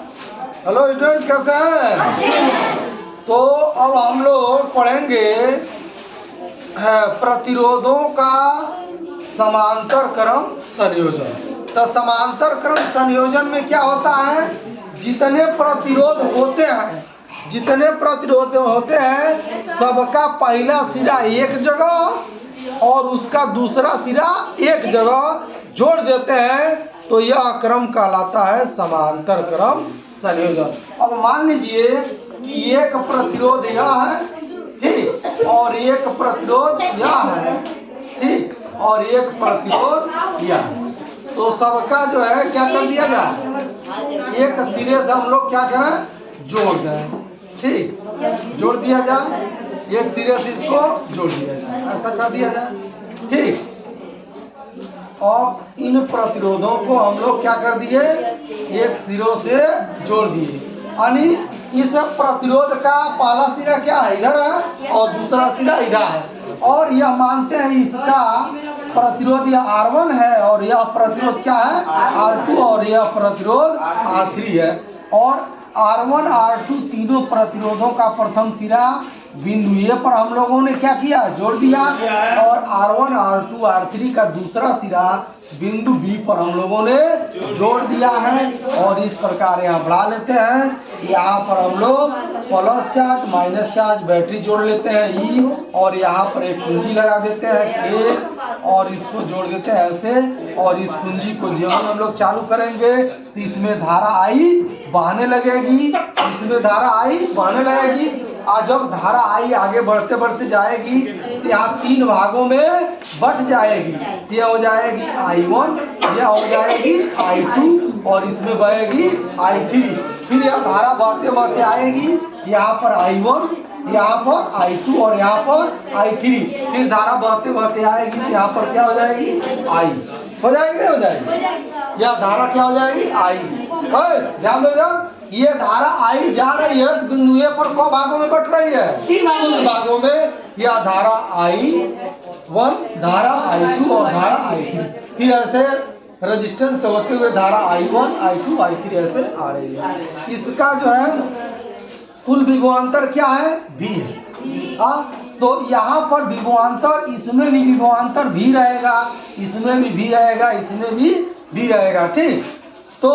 Hello student, कैसे हैं? तो अब हम लोग पढ़ेंगे प्रतिरोधों का समांतर क्रम संयोजन। तो समांतर क्रम संयोजन में क्या होता है, जितने प्रतिरोध होते हैं सबका पहला सिरा एक जगह और उसका दूसरा सिरा एक जगह जोड़ देते हैं, तो यह क्रम कहलाता है समांतर क्रम संयोजन। अब मान लीजिए कि एक प्रतिरोध यह है, ठीक, और एक प्रतिरोध यह है, ठीक, और एक प्रतिरोध यह है। तो सबका जो है क्या कर दिया जाए, एक सिरे से हम लोग क्या करें, जोड़ दें, ठीक, जोड़ दिया जाए, एक सिरे से इसको जोड़ दिया जाए, ऐसा कर दिया जाए, ठीक। और इन प्रतिरोधों को हम लोग क्या कर दिए, एक सिरों से जोड़ दिए, यानी इस प्रतिरोध का पहला सिरा क्या है, इधर है, और दूसरा सिरा इधर है, और यह मानते हैं इसका प्रतिरोध यह R1 है और यह प्रतिरोध क्या है R2, और यह प्रतिरोध R3 है। और R1 R2 तीनों प्रतिरोधों का प्रथम सिरा बिंदु ए पर हम लोगों ने क्या किया, जोड़ दिया, और R1 R2 R3 का दूसरा सिरा बिंदु बी पर हम लोगों ने जोड़ दिया है। और इस प्रकार यहाँ बढ़ा लेते हैं, यहाँ पर हम लोग plus charge minus charge battery जोड़ लेते हैं ई, और यहाँ पर एक कुंजी लगा देते हैं के, और इसको जोड़ देते हैं ऐसे, और इस कुंजी को जब हम लोग चालू करेंगे तो इसमें धारा आई बहने लगेगी, इसमें धारा आई बहने लगेगी, और जब धारा आई आगे बढ़ते बढ़ते जाएगी तो यहाँ तीन भागों में बट जाएगी, यह हो जाएगी I1, यह हो जाएगी I2, और इसमें बहेगी I3। फिर यह धारा बढ़ते बढ़ते आएगी, यहाँ पर I1, यहाँ पर I2 और यहाँ पर I3, फिर धारा बढ़ते बढ़ते आएगी, यहाँ पर क्या हो जाएगी I, हो जाएगी नहीं हो जाएगी, यह धारा क्या हो जाएगी I। ध्यान दो जब, ये धारा I जा रही है तो बिंदु ए पर कौ भागों में बट रही है, तीन भागों में, यह धारा I1, धारा I2 और धारा I3, फिर ऐसे रेजिस्टेंस होते हुए धारा I1 I2 I3 ऐसे आ रही है। इसका जो है कुल विभवांतर क्या है, V है। तो यहाँ पर विभवांतर, इसमें भी विभवांतर V रहेगा, इसमें भी V रहेगा, इसमें भी V रहेगा, ठीक। तो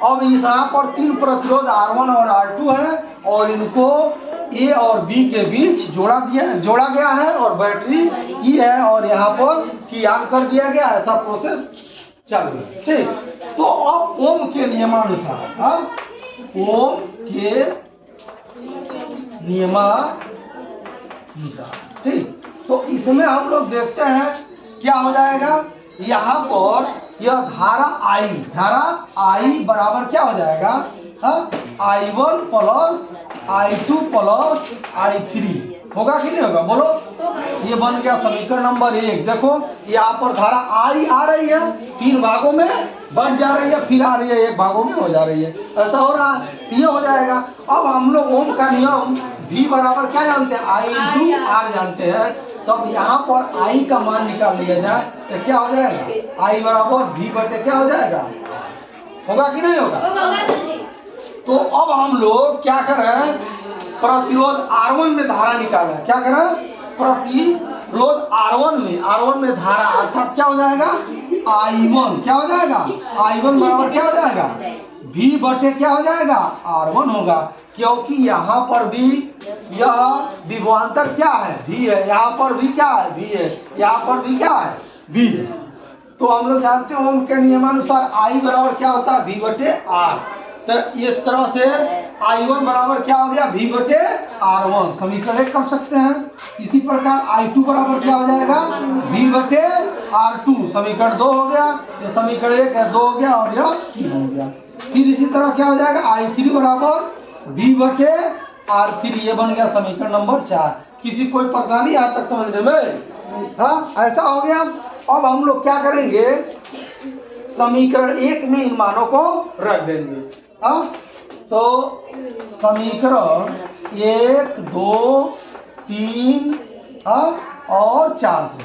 अब इस यहाँ पर तीन प्रतिरोध R1 और R2 है, और इनको A और B के बीच जोड़ा गया है, और बैटरी E है, और यहाँ पर की ऑन कर दिया गया, ऐसा प्रोसेस चालू है, ठीक। तो अब ओम के नियमानुसार, ओम के नियमानुसार, ठीक, तो इसमें हम लोग देखते हैं क्या हो जाएगा, यहाँ पर यह धारा I बराबर क्या हो जाएगा, I1 plus I2 plus I3, होगा कि नहीं होगा, बोलो। ये बन गया समीकरण नंबर 1। देखो यहाँ पर धारा I आ रही है, तीन भागों में बढ़ जा रही है, फिर आ रही है, एक भागों में हो जा रही है, ऐसा हो रहा है, तो ये हो जाएगा। अब हम लोग ओम का नियम V बराबर क्या जानते हैं, I/R जानते हैं, तब यहाँ पर I का मान निकाल लिया जाए तो क्या हो जाएगा, I बराबर V बटे क्या हो जाएगा, होगा कि नहीं होगा। तो अब हम लोग क्या करें, प्रतिरोध R1 में धारा निकालें, क्या करें, प्रतिरोध R1 में धारा, अर्थात क्या हो जाएगा I1, क्या हो जाएगा I1 बराबर क्या हो जाएगा V बटे क्या हो जाएगा R1 होगा, क्योंकि यहाँ पर भी यह विभवांतर क्या है V है, यहाँ पर भी क्या है V है, यहाँ पर भी क्या है V है। तो हम लोग जानते हैं ओम के नियमानुसार I बराबर क्या होता है V बटे R, तो इस तरह से I1 बराबर क्या हो गया V बटे R1, समीकरण 1 कर सकते हैं। इसी प्रकार I2 बराबर क्या हो जाएगा V बटे R2, समीकरण 2 हो गया, ये समीकरण 1 है, 2 हो गया, और यह 3 हो गया। फिर इसी तरह क्या हो जाएगा I3 बराबर V बटे R3, ये बन गया समीकरण नंबर 4। किसी कोई परेशानी यहाँ तक समझने में, हाँ, ऐसा हो गया। अब हम लोग क्या करेंगे, समीकरण 1 में इन मानों को रख देंगे, हाँ। तो समीकरण 1 2 3 और 4 से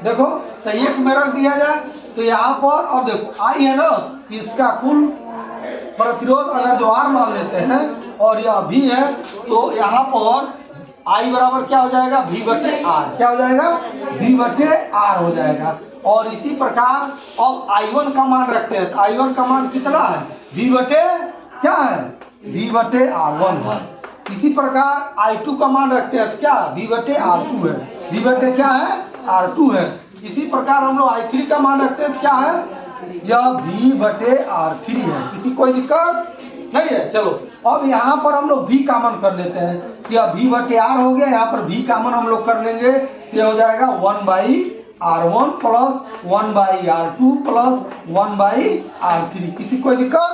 देखो, तो 1 में रख दिया जाए, तो यहाँ पर अब देखो I है ना, इसका कुल प्रतिरोध अगर जो R मान लेते हैं और यह V है, तो यहाँ पर I बराबर क्या हो जाएगा, V बटे R। क्या हो जाएगा, V बटे R हो जाएगा। और इसी प्रकार अब I1 का मान रखते हैं, तो I1 का मान कितना है, V बटे क्या है, V बटे R1 है। इसी प्रकार I2 का मान रखते हैं, तो क्या V बटे R2 है, V बटे क्या है, R2 है। इसी प्रकार हम लोग I3 का मान रखते हैं, तो क्या है, यह V बटे R3 है। किसी कोई दिक्कत नहीं है। चलो अब यहाँ पर हम लोग V कॉमन कर लेते हैं, तो यह V बटे R हो गया, यहाँ पर V कॉमन हम लोग कर लेंगे, तो यह हो जाएगा 1/R1 plus 1/R2 plus 1/R3। किसी कोई दिक्कत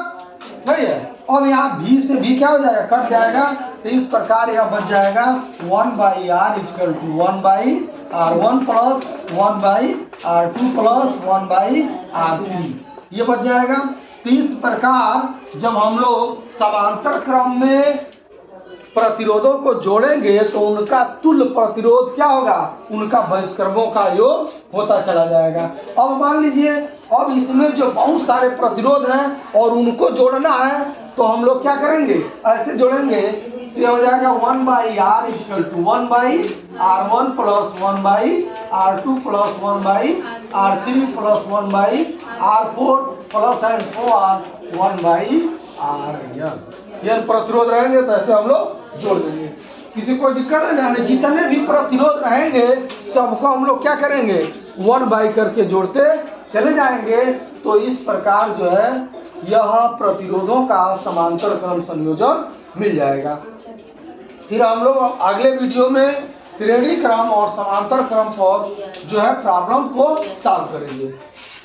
नहीं है। अब यहाँ V से V क्या हो जाएगा, कट जाएगा, तो इस प्रकार यह बच जाएगा 1/R equal to 1/R1 plus 1/R2 plus 1/R3, ये बच जाएगा। तो इस प्रकार जब हम लोग समांतर क्रम में प्रतिरोधों को जोड़ेंगे तो उनका तुल्य प्रतिरोध क्या होगा, उनका व्युत्क्रमों का योग होता चला जाएगा। अब मान लीजिए अब इसमें जो बहुत सारे प्रतिरोध हैं और उनको जोड़ना है, तो हम लोग क्या करेंगे, ऐसे जोड़ेंगे, तो यह हो जाएगा 1/R equal to 1/R1 plus 1/R2 plus 1/R3 plus 1/R4 plus and so on 1/RN। ये प्रतिरोध रहेंगे तो ऐसे हम लोग जोड़ देंगे। किसी कोई दिक्कत है ना, जितने भी प्रतिरोध रहेंगे सबको हम लोग क्या करेंगे, 1/, करके जोड़ते चले जाएंगे। तो इस प्रकार जो है यह प्रतिरोधों का समांतर क्रम संयोजन मिल जाएगा। फिर हम लोग अगले वीडियो में श्रेणी क्रम और समांतर क्रम पर जो है प्रॉब्लम को सॉल्व करेंगे।